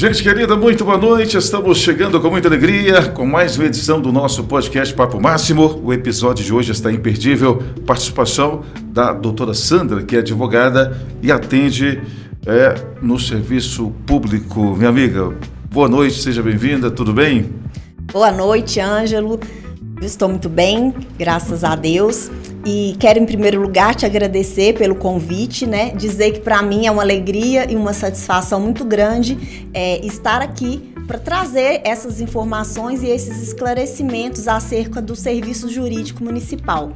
Gente querida, muito boa noite. Estamos chegando com muita alegria com mais uma edição do nosso podcast Papo Máximo. O episódio de hoje está imperdível. Participação da doutora Sandra, que é advogada e atende no serviço público. Minha amiga, boa noite, seja bem-vinda, tudo bem? Boa noite, Ângelo. Eu estou muito bem, graças a Deus. E quero, em primeiro lugar, te agradecer pelo convite, né? Dizer que para mim é uma alegria e uma satisfação muito grande estar aqui para trazer essas informações e esses esclarecimentos acerca do serviço jurídico municipal.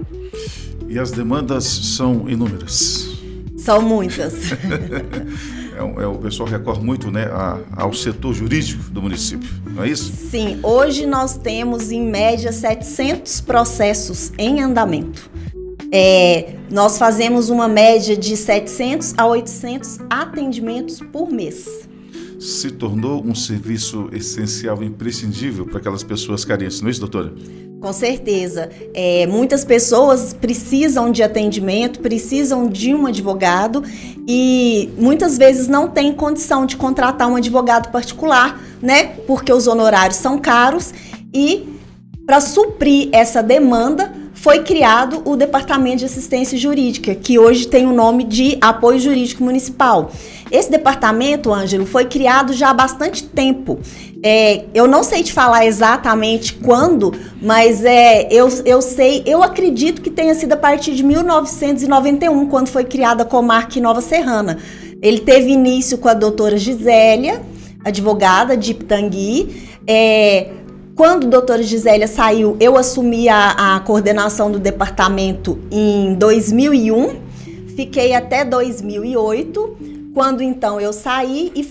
E as demandas são inúmeras. São muitas. O pessoal recorre muito, né, ao setor jurídico do município, não é isso? Sim, hoje nós temos em média 700 processos em andamento. Nós fazemos uma média de 700 a 800 atendimentos por mês. Se tornou um serviço essencial, imprescindível para aquelas pessoas carentes, não é isso, doutora? Com certeza. Muitas pessoas precisam de atendimento, precisam de um advogado e muitas vezes não têm condição de contratar um advogado particular, né? Porque os honorários são caros e para suprir essa demanda foi criado o Departamento de Assistência Jurídica, que hoje tem o nome de Apoio Jurídico Municipal. Esse departamento, Ângelo, foi criado já há bastante tempo. Eu não sei te falar exatamente quando, mas eu acredito que tenha sido a partir de 1991, quando foi criada a Comarca em Nova Serrana. Ele teve início com a doutora Gisélia, advogada de Pitangui. Quando a doutora Gisélia saiu, eu assumi a coordenação do departamento em 2001, fiquei até 2008, quando então eu saí e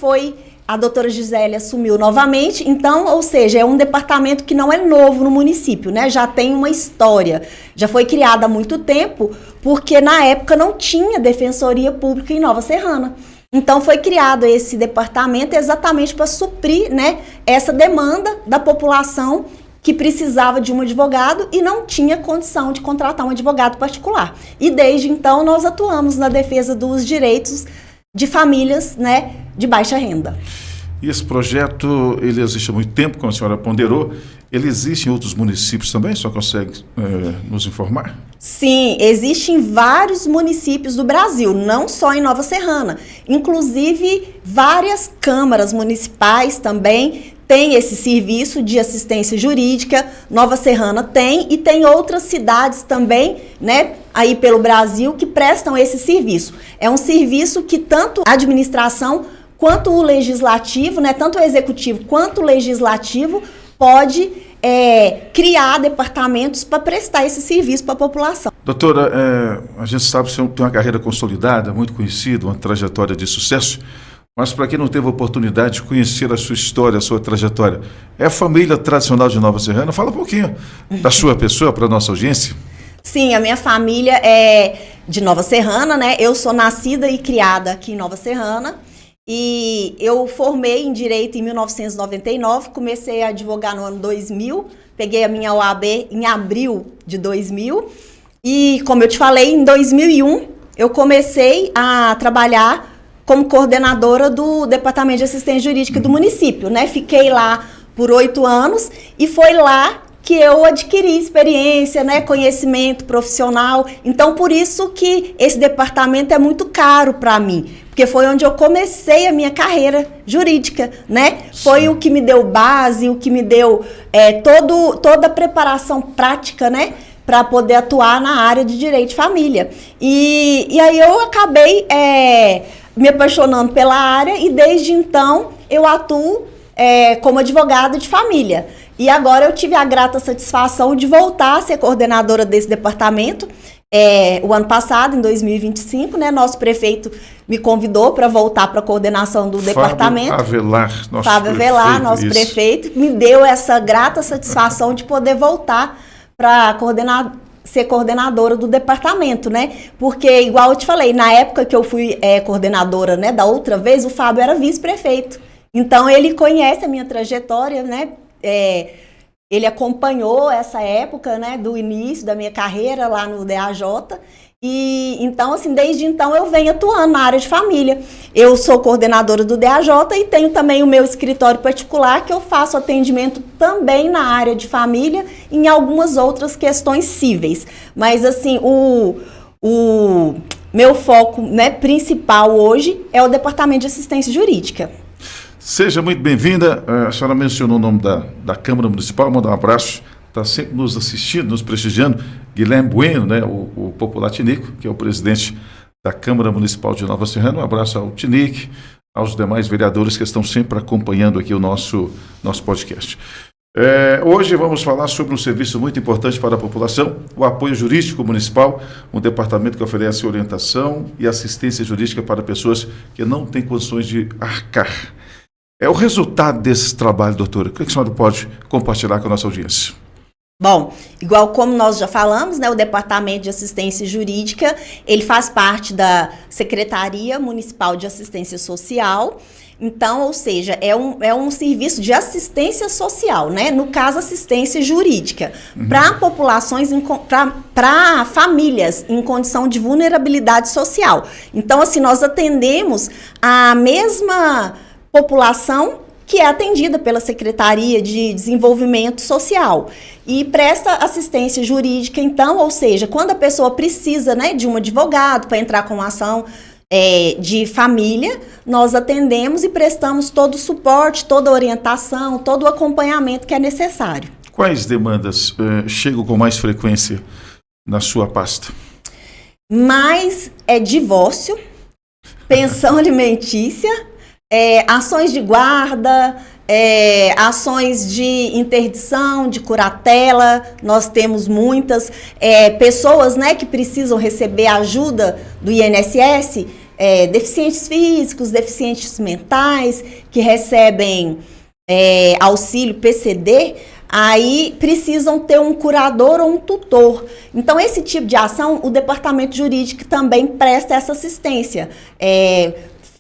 a doutora Gisélia assumiu novamente. Então, ou seja, é um departamento que não é novo no município, né? Já tem uma história, já foi criado há muito tempo, porque na época não tinha defensoria pública em Nova Serrana. Então, foi criado esse departamento exatamente para suprir, né, essa demanda da população que precisava de um advogado e não tinha condição de contratar um advogado particular. E desde então, nós atuamos na defesa dos direitos de famílias, né, de baixa renda. E esse projeto, ele existe há muito tempo, como a senhora ponderou. Ele existe em outros municípios também? Só consegue nos informar? Sim, existe em vários municípios do Brasil, não só em Nova Serrana. Inclusive, várias câmaras municipais também têm esse serviço de assistência jurídica. Nova Serrana tem e tem outras cidades também, né, aí pelo Brasil, que prestam esse serviço. É um serviço que tanto a administração quanto o legislativo, né, tanto o executivo quanto o legislativo, pode criar departamentos para prestar esse serviço para a população. Doutora, a gente sabe que você tem uma carreira consolidada, muito conhecida, uma trajetória de sucesso, mas para quem não teve a oportunidade de conhecer a sua história, a sua trajetória, é a família tradicional de Nova Serrana? Fala um pouquinho da sua pessoa para a nossa audiência. Sim, a minha família é de Nova Serrana, né? Eu sou nascida e criada aqui em Nova Serrana. E eu formei em Direito em 1999, comecei a advogar no ano 2000, peguei a minha OAB em abril de 2000 e, como eu te falei, em 2001 eu comecei a trabalhar como coordenadora do Departamento de Assistência Jurídica do município, né? Fiquei lá por 8 anos e foi lá que eu adquiri experiência, né, conhecimento profissional. Então, por isso que esse departamento é muito caro para mim, porque foi onde eu comecei a minha carreira jurídica, né? Foi o que me deu base, o que me deu toda a preparação prática, né, para poder atuar na área de direito de família. E aí eu acabei me apaixonando pela área e desde então eu atuo como advogada de família. E agora eu tive a grata satisfação de voltar a ser coordenadora desse departamento. O ano passado, em 2025, né, nosso prefeito me convidou para voltar para a coordenação do departamento. Fábio Avelar, nosso prefeito, me deu essa grata satisfação de poder voltar para ser coordenadora do departamento, né? Porque, igual eu te falei, na época que eu fui coordenadora, né, da outra vez, o Fábio era vice-prefeito. Então, ele conhece a minha trajetória, né? Ele acompanhou essa época, né, do início da minha carreira lá no DAJ E então, assim, desde então eu venho atuando na área de família. Eu sou coordenadora do DAJ e tenho também o meu escritório particular, que eu faço atendimento também na área de família e em algumas outras questões cíveis. Mas, assim, o meu foco, né, principal hoje é o Departamento de Assistência Jurídica. Seja muito bem-vinda. A senhora mencionou o nome da Câmara Municipal, manda um abraço. Está sempre nos assistindo, nos prestigiando, Guilherme Bueno, né, o popular Tinico, que é o presidente da Câmara Municipal de Nova Serrana. Um abraço ao Tinico, aos demais vereadores que estão sempre acompanhando aqui o nosso podcast. Hoje vamos falar sobre um serviço muito importante para a população, o apoio jurídico municipal, um departamento que oferece orientação e assistência jurídica para pessoas que não têm condições de arcar. O resultado desse trabalho, doutora, o que a senhora pode compartilhar com a nossa audiência? Bom, igual como nós já falamos, né, o Departamento de Assistência Jurídica, ele faz parte da Secretaria Municipal de Assistência Social. Então, ou seja, é um serviço de assistência social, né? No caso, assistência jurídica, para populações, para famílias em condição de vulnerabilidade social. Então, assim, nós atendemos a mesma população que é atendida pela Secretaria de Desenvolvimento Social e presta assistência jurídica, então, ou seja, quando a pessoa precisa, né, de um advogado para entrar com uma ação de família, nós atendemos e prestamos todo o suporte, toda a orientação, todo o acompanhamento que é necessário. Quais demandas chegam com mais frequência na sua pasta? Mais divórcio, pensão alimentícia, ações de guarda, ações de interdição, de curatela, nós temos muitas pessoas, né, que precisam receber ajuda do INSS, deficientes físicos, deficientes mentais, que recebem auxílio PCD, aí precisam ter um curador ou um tutor. Então, esse tipo de ação, o Departamento Jurídico também presta essa assistência.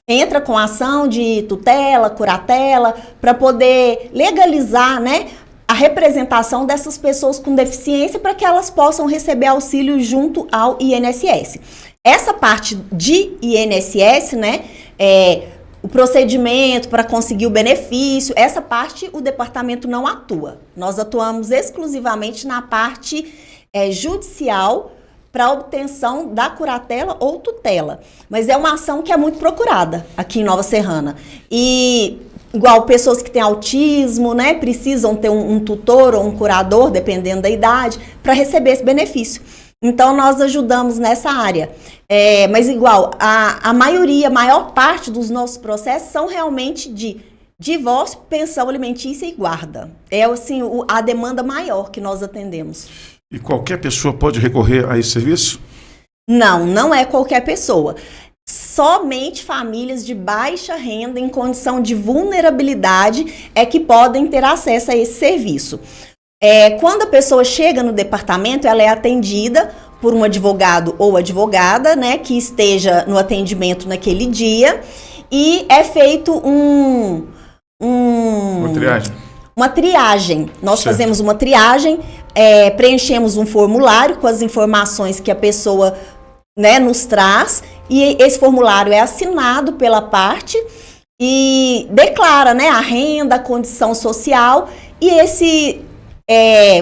Entra com ação de tutela, curatela, para poder legalizar, né, a representação dessas pessoas com deficiência para que elas possam receber auxílio junto ao INSS. Essa parte de INSS, né, o procedimento para conseguir o benefício, essa parte o departamento não atua. Nós atuamos exclusivamente na parte judicial, para obtenção da curatela ou tutela. Mas é uma ação que é muito procurada aqui em Nova Serrana. E, igual pessoas que têm autismo, né, precisam ter um tutor ou um curador, dependendo da idade, para receber esse benefício. Então, nós ajudamos nessa área. Mas, igual, a maior parte dos nossos processos são realmente de divórcio, pensão alimentícia e guarda. É, assim, a demanda maior que nós atendemos. E qualquer pessoa pode recorrer a esse serviço? Não é qualquer pessoa. Somente famílias de baixa renda em condição de vulnerabilidade é que podem ter acesso a esse serviço. Quando a pessoa chega no departamento, ela é atendida por um advogado ou advogada, né, que esteja no atendimento naquele dia, e é feito uma triagem. Uma triagem. Nós certo. Fazemos uma triagem, preenchemos um formulário com as informações que a pessoa, né, nos traz, e esse formulário é assinado pela parte e declara, né, a renda, a condição social, e esse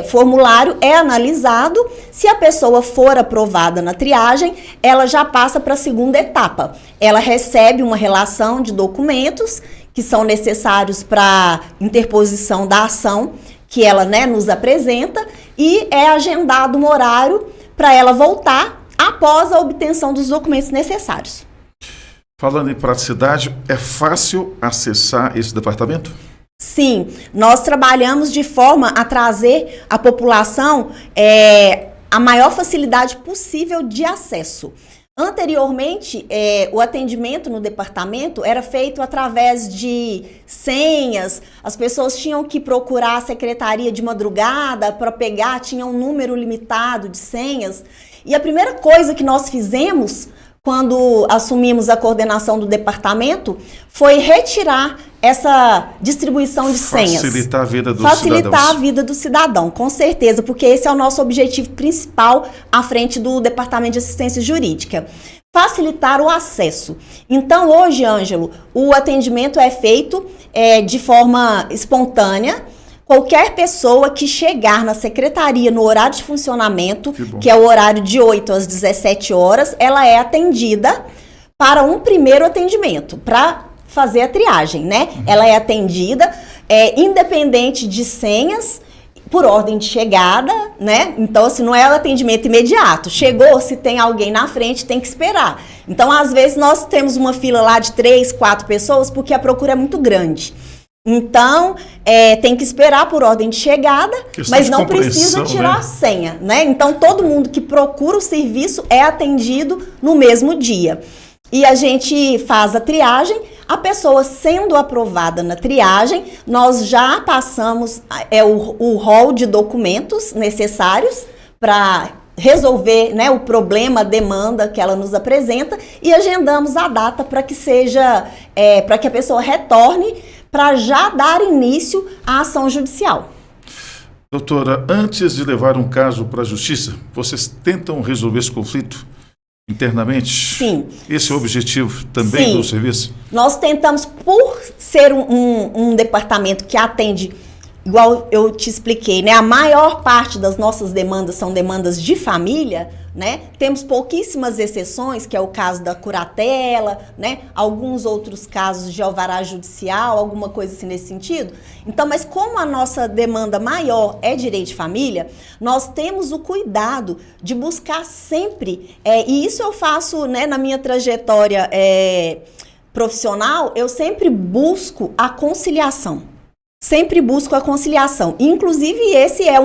formulário é analisado. Se a pessoa for aprovada na triagem, ela já passa para a segunda etapa. Ela recebe uma relação de documentos que são necessários para interposição da ação que ela, né, nos apresenta, e é agendado um horário para ela voltar após a obtenção dos documentos necessários. Falando em praticidade, é fácil acessar esse departamento? Sim, nós trabalhamos de forma a trazer à população a maior facilidade possível de acesso. Anteriormente, o atendimento no departamento era feito através de senhas, as pessoas tinham que procurar a secretaria de madrugada para pegar, tinha um número limitado de senhas. E a primeira coisa que nós fizemos quando assumimos a coordenação do departamento foi retirar essa distribuição de senhas. Facilitar a vida dos Facilitar cidadãos. a vida do cidadão, com certeza, porque esse é o nosso objetivo principal à frente do Departamento de Assistência Jurídica. Facilitar o acesso. Então, hoje, Ângelo, o atendimento é feito de forma espontânea. Qualquer pessoa que chegar na secretaria no horário de funcionamento, que é o horário de 8 às 17 horas, ela é atendida para um primeiro atendimento, para fazer a triagem, né? Ela é atendida, independente de senhas, por ordem de chegada, né? Então, assim, não é o atendimento imediato. Chegou, se tem alguém na frente, tem que esperar. Então, às vezes, nós temos uma fila lá de 3, 4 pessoas, porque a procura é muito grande. Então, tem que esperar por ordem de chegada, mas não precisa tirar a senha, né? Então, todo mundo que procura o serviço é atendido no mesmo dia. E a gente faz a triagem, a pessoa sendo aprovada na triagem, nós já passamos o rol de documentos necessários para resolver, né, o problema, a demanda que ela nos apresenta e agendamos a data para que seja, para que a pessoa retorne para já dar início à ação judicial. Doutora, antes de levar um caso para a justiça, vocês tentam resolver esse conflito internamente? Sim. Esse é o objetivo também do serviço? Nós tentamos, por ser um departamento que atende, igual eu te expliquei, né? A maior parte das nossas demandas são demandas de família, né? Temos pouquíssimas exceções, que é o caso da curatela, né? Alguns outros casos de alvará judicial, alguma coisa assim nesse sentido. Então, mas como a nossa demanda maior é direito de família, nós temos o cuidado de buscar sempre, e isso eu faço, né, na minha trajetória profissional, eu sempre busco a conciliação. Sempre busco a conciliação. Inclusive, esse é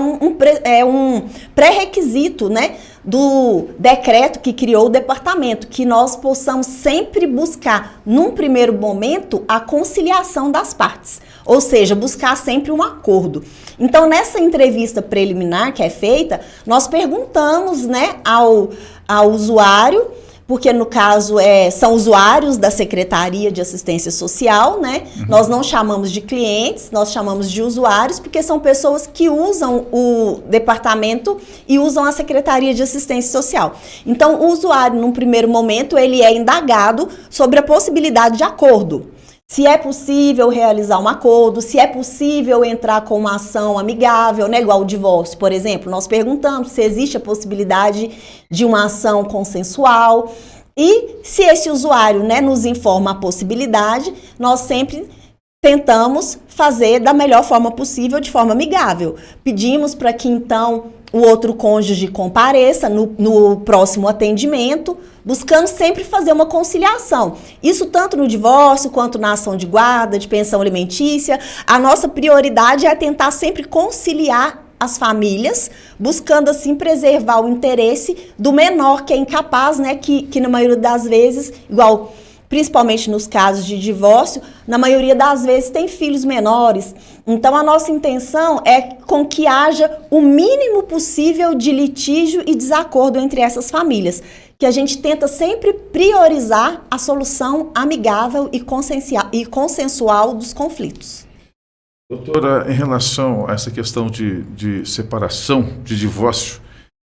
um pré-requisito, né, do decreto que criou o departamento, que nós possamos sempre buscar, num primeiro momento, a conciliação das partes. Ou seja, buscar sempre um acordo. Então, nessa entrevista preliminar que é feita, nós perguntamos, né, ao usuário, porque no caso são usuários da Secretaria de Assistência Social, né? Nós não chamamos de clientes, nós chamamos de usuários, porque são pessoas que usam o departamento e usam a Secretaria de Assistência Social. Então, o usuário, num primeiro momento, ele é indagado sobre a possibilidade de acordo. Se é possível realizar um acordo, se é possível entrar com uma ação amigável, né, igual o divórcio, por exemplo. Nós perguntamos se existe a possibilidade de uma ação consensual e se esse usuário, né, nos informa a possibilidade, nós sempre tentamos fazer da melhor forma possível, de forma amigável. Pedimos para que, então, o outro cônjuge compareça no próximo atendimento, buscando sempre fazer uma conciliação. Isso tanto no divórcio quanto na ação de guarda, de pensão alimentícia. A nossa prioridade é tentar sempre conciliar as famílias, buscando assim preservar o interesse do menor que é incapaz, né, que na maioria das vezes, igual principalmente nos casos de divórcio, na maioria das vezes tem filhos menores. Então, a nossa intenção é com que haja o mínimo possível de litígio e desacordo entre essas famílias, que a gente tenta sempre priorizar a solução amigável e consensual dos conflitos. Doutora, em relação a essa questão de separação, de divórcio,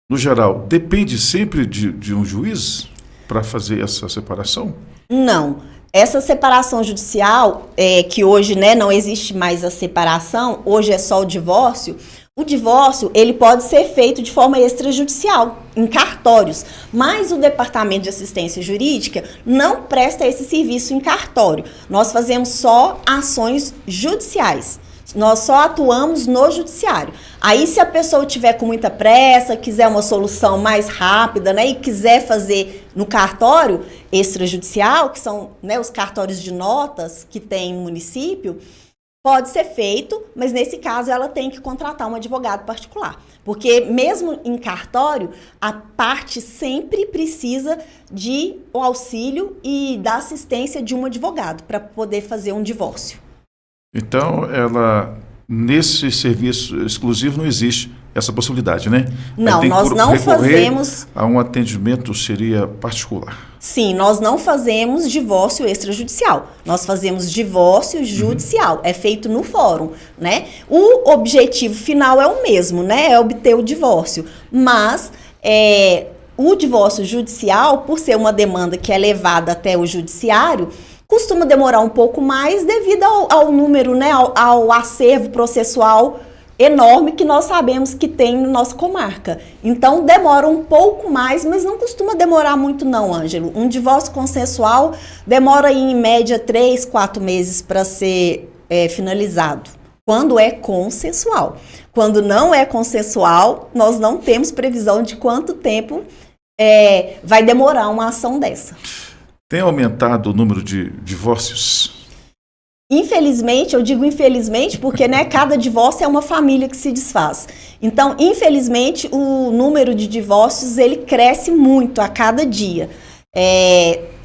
no geral, depende sempre de um juiz para fazer essa separação? Não. Essa separação judicial, que hoje, né, não existe mais a separação, hoje é só o divórcio. O divórcio, ele pode ser feito de forma extrajudicial, em cartórios, mas o Departamento de Assistência Jurídica não presta esse serviço em cartório. Nós fazemos só ações judiciais. Nós só atuamos no judiciário. Aí, se a pessoa tiver com muita pressa, quiser uma solução mais rápida, né, e quiser fazer no cartório extrajudicial, que são, né, os cartórios de notas que tem no município, pode ser feito, mas nesse caso ela tem que contratar um advogado particular. Porque mesmo em cartório, a parte sempre precisa de o auxílio e da assistência de um advogado para poder fazer um divórcio. Então, nesse serviço exclusivo não existe essa possibilidade, né? Não, nós não fazemos... a um atendimento seria particular. Sim, nós não fazemos divórcio extrajudicial. Nós fazemos divórcio judicial. É feito no fórum, né? O objetivo final é o mesmo, né? É obter o divórcio. Mas o divórcio judicial, por ser uma demanda que é levada até o judiciário, costuma demorar um pouco mais devido ao número, né? Ao acervo processual enorme que nós sabemos que tem na nossa comarca. Então, demora um pouco mais, mas não costuma demorar muito não, Ângelo. Um divórcio consensual demora em média 3, 4 meses para ser finalizado, quando é consensual. Quando não é consensual, nós não temos previsão de quanto tempo vai demorar uma ação dessa. Tem aumentado o número de divórcios? Infelizmente, eu digo infelizmente porque, né, cada divórcio é uma família que se desfaz. Então, infelizmente, o número de divórcios, ele cresce muito a cada dia.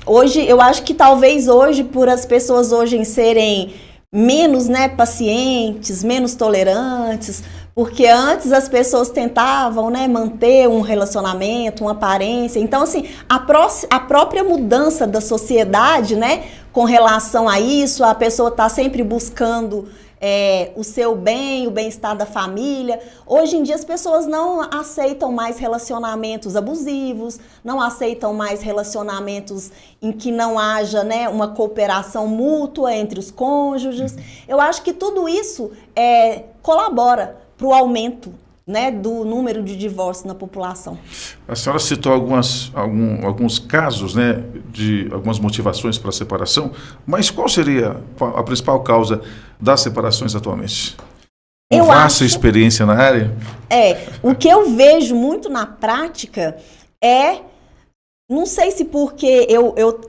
Hoje, eu acho que talvez hoje, por as pessoas hoje serem menos, né, pacientes, menos tolerantes, porque antes as pessoas tentavam, né, manter um relacionamento, uma aparência. Então, assim, a própria mudança da sociedade, né, com relação a isso, a pessoa está sempre buscando o seu bem, o bem-estar da família. Hoje em dia as pessoas não aceitam mais relacionamentos abusivos, não aceitam mais relacionamentos em que não haja, né, uma cooperação mútua entre os cônjuges. Eu acho que tudo isso colabora para o aumento, né, do número de divórcios na população. A senhora citou alguns casos, né, de algumas motivações para a separação, mas qual seria a principal causa das separações atualmente? Uma vasta experiência na área? O que eu vejo muito na prática não sei se porque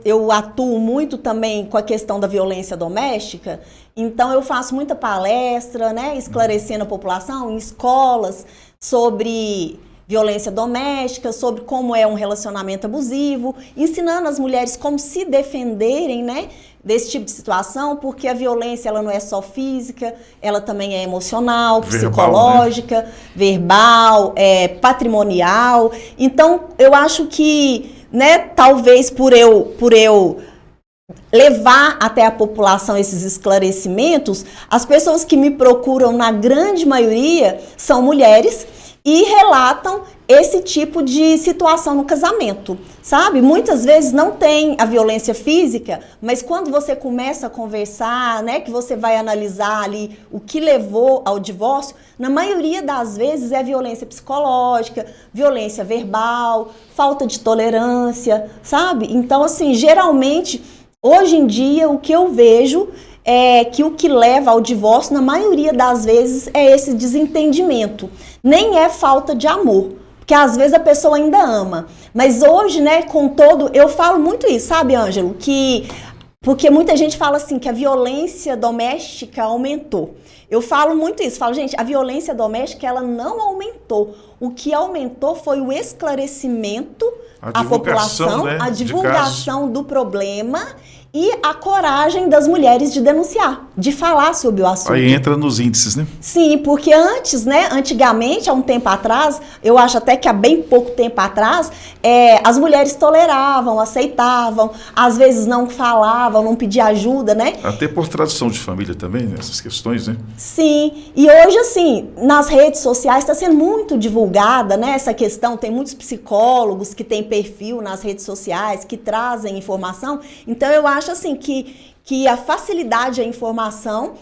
eu atuo muito também com a questão da violência doméstica, então eu faço muita palestra, né, esclarecendo a população em escolas sobre violência doméstica, sobre como é um relacionamento abusivo, ensinando as mulheres como se defenderem, né, desse tipo de situação, porque a violência ela não é só física, ela também é emocional, psicológica, verbal, patrimonial. Então, eu acho que, né, talvez por eu levar até a população esses esclarecimentos, as pessoas que me procuram, na grande maioria, são mulheres e relatam esse tipo de situação no casamento, sabe? Muitas vezes não tem a violência física, mas quando você começa a conversar, né, que você vai analisar ali o que levou ao divórcio, na maioria das vezes é violência psicológica, violência verbal, falta de tolerância, sabe? Então, assim, geralmente, hoje em dia, o que eu vejo é que o que leva ao divórcio, na maioria das vezes, é esse desentendimento. Nem é falta de amor, porque às vezes a pessoa ainda ama. Mas hoje, né, eu falo muito isso, sabe, Ângelo? Porque muita gente fala assim, que a violência doméstica aumentou. Eu falo muito isso, falo, gente, a violência doméstica, ela não aumentou. O que aumentou foi o esclarecimento à população, né, a divulgação do problema e a coragem das mulheres de denunciar, de falar sobre o assunto. Aí entra nos índices, né? Sim, porque antigamente, há um tempo atrás, eu acho até que há bem pouco tempo atrás, as mulheres toleravam, aceitavam, às vezes não falavam, não pediam ajuda, né? Até por tradição de família também, né? Essas questões, né? Sim, e hoje, assim, nas redes sociais está sendo muito divulgada, né, essa questão, tem muitos psicólogos que têm perfil nas redes sociais, que trazem informação, então eu acho assim que a facilidade à informação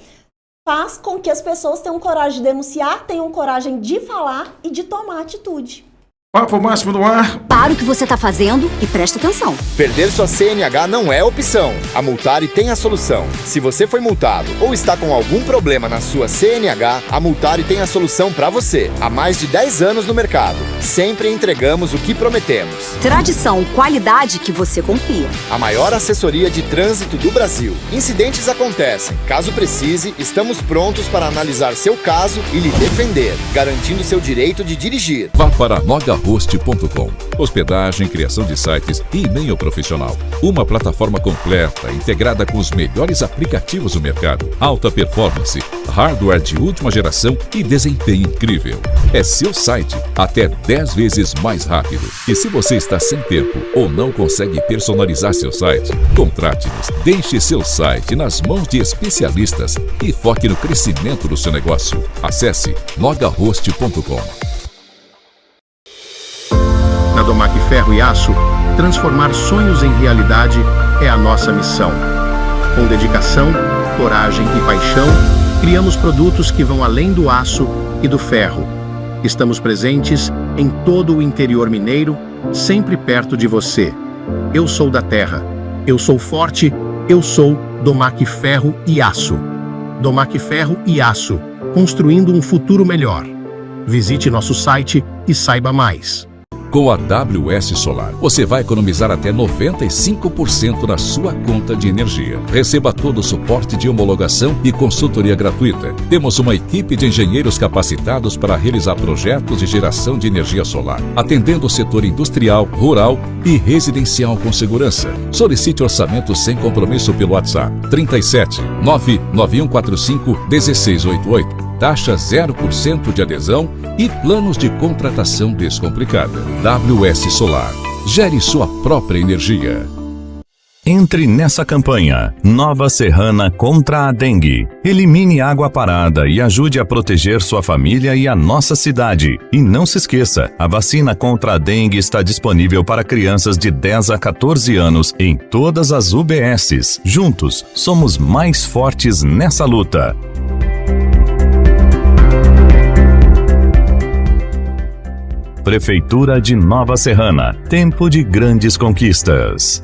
faz com que as pessoas tenham coragem de denunciar, tenham coragem de falar e de tomar atitude. Papo Máximo no ar. Para o que você está fazendo e presta atenção. Perder sua CNH não é opção. A Multari tem a solução. Se você foi multado ou está com algum problema na sua CNH, a Multari tem a solução para você. Há mais de 10 anos no mercado. Sempre entregamos o que prometemos. Tradição, qualidade que você confia. A maior assessoria de trânsito do Brasil. Incidentes acontecem. Caso precise, estamos prontos para analisar seu caso e lhe defender, garantindo seu direito de dirigir. Vá para Noga nogahost.com. Hospedagem, criação de sites e e-mail profissional. Uma plataforma completa, integrada com os melhores aplicativos do mercado. Alta performance, hardware de última geração e desempenho incrível. É seu site até 10 vezes mais rápido. E se você está sem tempo ou não consegue personalizar seu site, contrate-nos. Deixe seu site nas mãos de especialistas e foque no crescimento do seu negócio. Acesse nogahost.com. Na Domac Ferro e Aço, transformar sonhos em realidade é a nossa missão. Com dedicação, coragem e paixão, criamos produtos que vão além do aço e do ferro. Estamos presentes em todo o interior mineiro, sempre perto de você. Eu sou da terra, eu sou forte, eu sou Domac Ferro e Aço. Domac Ferro e Aço, construindo um futuro melhor. Visite nosso site e saiba mais. Com a WS Solar, você vai economizar até 95% na sua conta de energia. Receba todo o suporte de homologação e consultoria gratuita. Temos uma equipe de engenheiros capacitados para realizar projetos de geração de energia solar, atendendo o setor industrial, rural e residencial com segurança. Solicite orçamento sem compromisso pelo WhatsApp 37 99145 1688. Taxa 0% de adesão e planos de contratação descomplicada. WS Solar. Gere sua própria energia. Entre nessa campanha. Nova Serrana contra a dengue. Elimine água parada e ajude a proteger sua família e a nossa cidade. E não se esqueça, a vacina contra a dengue está disponível para crianças de 10 a 14 anos em todas as UBSs. Juntos, somos mais fortes nessa luta. Prefeitura de Nova Serrana. Tempo de grandes conquistas.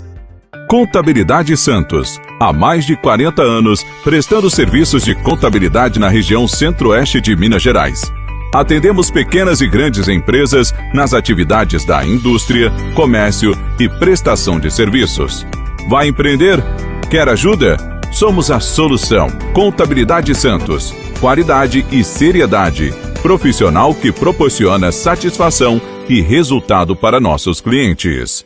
Contabilidade Santos. Há mais de 40 anos, prestando serviços de contabilidade na região centro-oeste de Minas Gerais. Atendemos pequenas e grandes empresas nas atividades da indústria, comércio e prestação de serviços. Vai empreender? Quer ajuda? Somos a solução. Contabilidade Santos. Qualidade e seriedade. Profissional que proporciona satisfação e resultado para nossos clientes.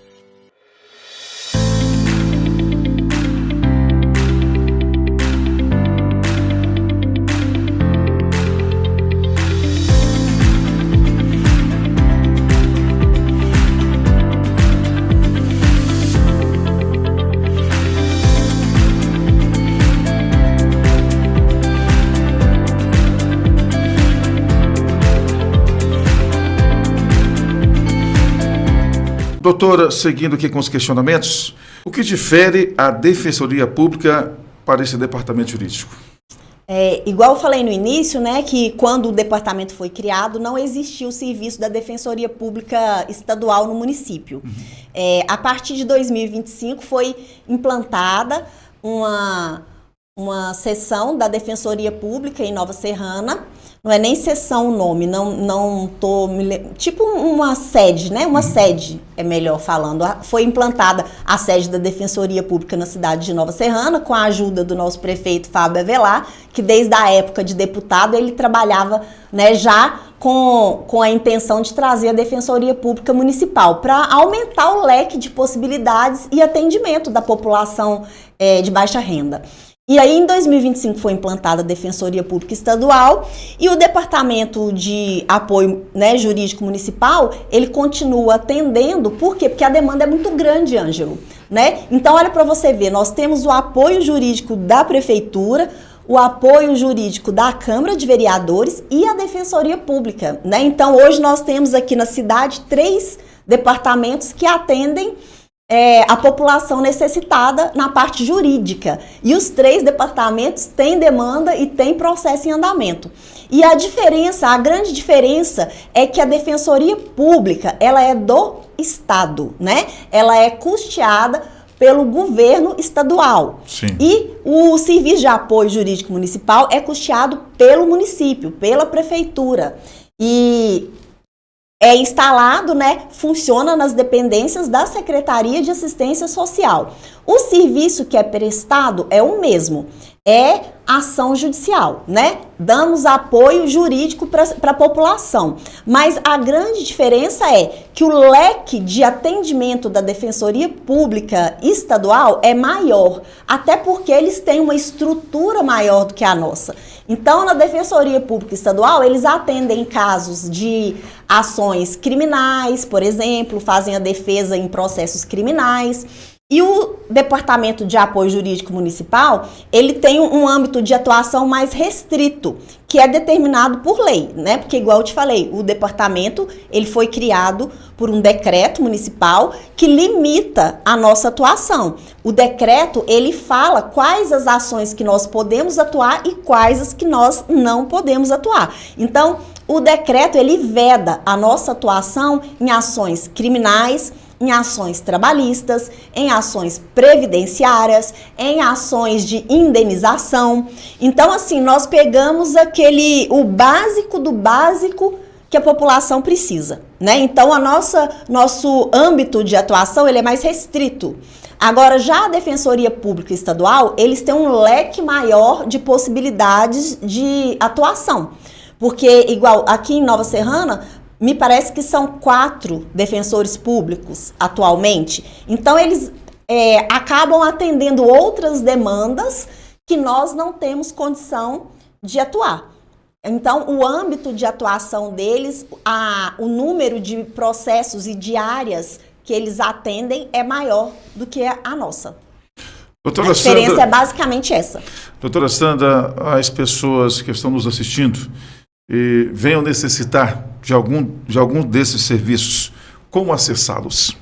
Doutora, seguindo aqui com os questionamentos, o que difere a Defensoria Pública para esse departamento jurídico? Igual eu falei no início, né, que quando o departamento foi criado, não existia o serviço da Defensoria Pública Estadual no município. A partir de 2025 foi implantada uma seção da Defensoria Pública em Nova Serrana. Não é nem seção o nome, não tô me lembrando. Tipo uma sede, né? Uma sede, é melhor falando. Foi implantada a sede da Defensoria Pública na cidade de Nova Serrana, com a ajuda do nosso prefeito Fábio Avelar, que desde a época de deputado ele trabalhava, né, já com a intenção de trazer a Defensoria Pública Municipal para aumentar o leque de possibilidades e atendimento da população de baixa renda. E aí, em 2025, foi implantada a Defensoria Pública Estadual e o Departamento de Apoio, né, Jurídico Municipal, ele continua atendendo. Por quê? Porque a demanda é muito grande, Ângelo, né? Então, olha para você ver, nós temos o apoio jurídico da Prefeitura, o apoio jurídico da Câmara de Vereadores e a Defensoria Pública, né? Então, hoje nós temos aqui na cidade 3 departamentos que atendem a população necessitada na parte jurídica. E os 3 departamentos têm demanda e têm processo em andamento. E a grande diferença é que a Defensoria Pública, ela é do Estado, né? Ela é custeada pelo governo estadual. Sim. E o Serviço de Apoio Jurídico Municipal é custeado pelo município, pela prefeitura. E é instalado, né, funciona nas dependências da Secretaria de Assistência Social. O serviço que é prestado é o mesmo. é ação judicial, né? Damos apoio jurídico para a população. Mas a grande diferença é que o leque de atendimento da Defensoria Pública Estadual é maior, até porque eles têm uma estrutura maior do que a nossa. Então, na Defensoria Pública Estadual, eles atendem casos de ações criminais, por exemplo, fazem a defesa em processos criminais. E o Departamento de Apoio Jurídico Municipal, ele tem um âmbito de atuação mais restrito, que é determinado por lei, né? Porque, igual eu te falei, o departamento, ele foi criado por um decreto municipal que limita a nossa atuação. O decreto, ele fala quais as ações que nós podemos atuar e quais as que nós não podemos atuar. Então, o decreto, ele veda a nossa atuação em ações criminais, em ações trabalhistas, em ações previdenciárias, em ações de indenização. Então, assim, nós pegamos o básico do básico que a população precisa, né? Então, nosso âmbito de atuação, ele é mais restrito. Agora, já a Defensoria Pública Estadual, eles têm um leque maior de possibilidades de atuação. Porque, igual aqui em Nova Serrana, me parece que são 4 defensores públicos atualmente. Então, eles acabam atendendo outras demandas que nós não temos condição de atuar. Então, o âmbito de atuação deles, o número de processos e de áreas que eles atendem é maior do que a nossa. Doutora a diferença Sandra, é basicamente essa. Doutora Sandra, as pessoas que estão nos assistindo e venham necessitar de algum desses serviços, como acessá-los?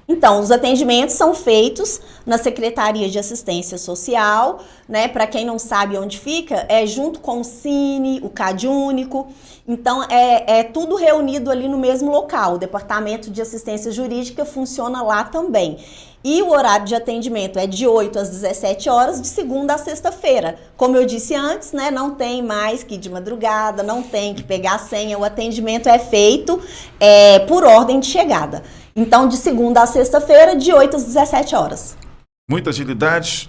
Então, os atendimentos são feitos na Secretaria de Assistência Social, né? Para quem não sabe onde fica, é junto com o Cine, o CadÚnico. Então, é tudo reunido ali no mesmo local. O Departamento de Assistência Jurídica funciona lá também. E o horário de atendimento é de 8 às 17 horas, de segunda a sexta-feira. Como eu disse antes, né, não tem mais que ir de madrugada, não tem que pegar a senha, o atendimento é feito por ordem de chegada. Então, de segunda a sexta-feira, de 8 às 17 horas. Muita agilidade,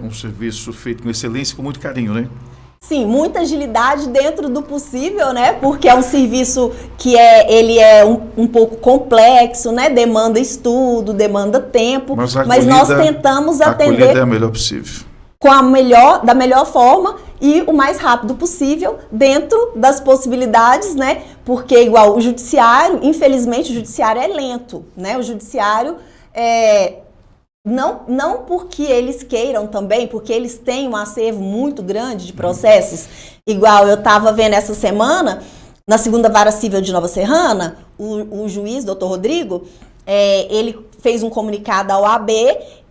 um serviço feito com excelência e com muito carinho, né? Sim, muita agilidade dentro do possível, né? Porque é um serviço que ele é um pouco complexo, né? Demanda estudo, demanda tempo, mas nós tentamos atender a melhor possível. Da melhor forma e o mais rápido possível, dentro das possibilidades, né? Porque, igual o judiciário, infelizmente o judiciário é lento, né? O judiciário não porque eles queiram também, porque eles têm um acervo muito grande de processos. Igual eu estava vendo essa semana, na segunda vara civil de Nova Serrana, o juiz, doutor Rodrigo, ele fez um comunicado ao AB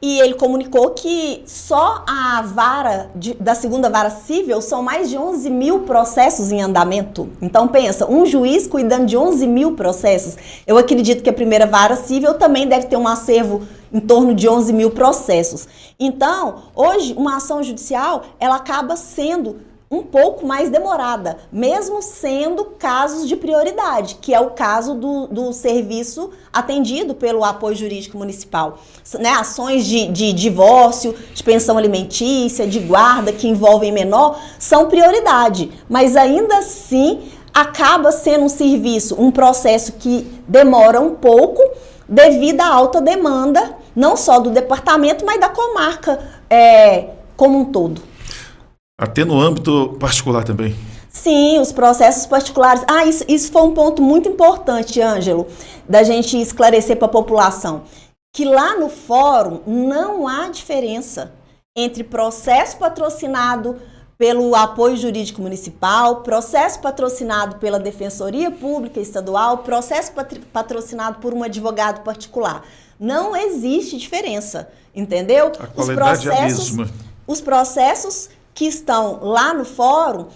e ele comunicou que só a vara da segunda vara civil são mais de 11 mil processos em andamento. Então pensa, um juiz cuidando de 11 mil processos. Eu acredito que a primeira vara civil também deve ter um acervo em torno de 11 mil processos. Então, hoje, uma ação judicial, ela acaba sendo um pouco mais demorada, mesmo sendo casos de prioridade, que é o caso do serviço atendido pelo apoio jurídico municipal. Né? Ações de divórcio, de pensão alimentícia, de guarda, que envolvem menor, são prioridade, mas ainda assim acaba sendo um serviço, um processo que demora um pouco devido à alta demanda, não só do departamento, mas da comarca como um todo. Até no âmbito particular também. Sim, os processos particulares. Isso foi um ponto muito importante, Ângelo, da gente esclarecer para a população. Que lá no fórum não há diferença entre processo patrocinado pelo apoio jurídico municipal, processo patrocinado pela Defensoria Pública Estadual, processo patrocinado por um advogado particular. Não existe diferença, entendeu? A qualidade é a mesma. Os processos que estão lá no fórum,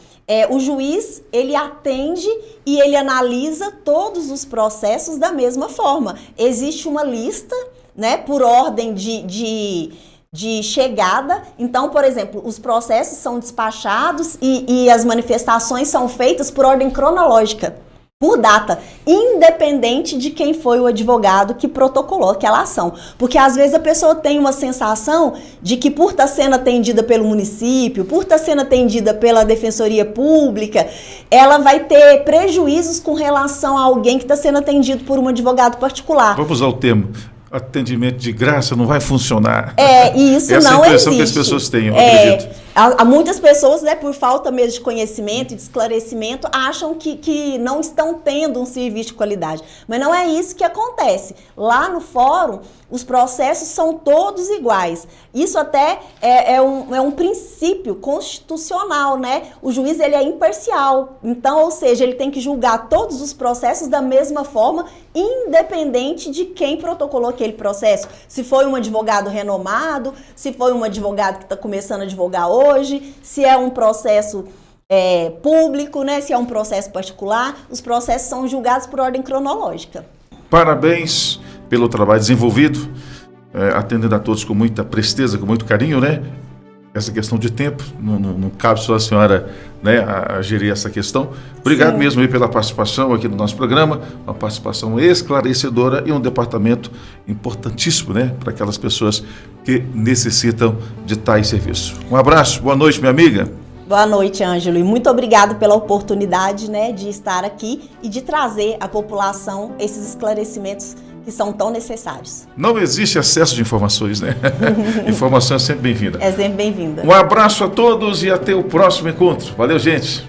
o juiz, ele atende e ele analisa todos os processos da mesma forma. Existe uma lista, né, por ordem de chegada. Então, por exemplo, os processos são despachados e as manifestações são feitas por ordem cronológica. por data, independente de quem foi o advogado que protocolou aquela ação. Porque às vezes a pessoa tem uma sensação de que por estar sendo atendida pelo município, por estar sendo atendida pela Defensoria Pública, ela vai ter prejuízos com relação a alguém que está sendo atendido por um advogado particular. Vamos usar o termo. Atendimento de graça não vai funcionar. E isso essa não é a impressão existe. que as pessoas têm, eu acredito. Há muitas pessoas, né, por falta mesmo de conhecimento e de esclarecimento, acham que não estão tendo um serviço de qualidade. Mas não é isso que acontece. Lá no fórum, os processos são todos iguais. Isso até é um princípio constitucional, né? O juiz, ele é imparcial. Então, ou seja, ele tem que julgar todos os processos da mesma forma, independente de quem protocolou aquele processo. Se foi um advogado renomado, se foi um advogado que está começando a advogar hoje, se é um processo público, né? Se é um processo particular, os processos são julgados por ordem cronológica. Parabéns pelo trabalho desenvolvido, atendendo a todos com muita presteza, com muito carinho, né? Essa questão de tempo, não cabe só a senhora, né, a gerir essa questão. Obrigado Sim. mesmo aí pela participação aqui no nosso programa, uma participação esclarecedora e um departamento importantíssimo, né, para aquelas pessoas que necessitam de tais serviços. Um abraço, boa noite, minha amiga. Boa noite, Ângelo, e muito obrigado pela oportunidade, né, de estar aqui e de trazer à população esses esclarecimentos que são tão necessários. Não existe excesso de informações, né? Informação é sempre bem-vinda. É sempre bem-vinda. Um abraço a todos e até o próximo encontro. Valeu, gente!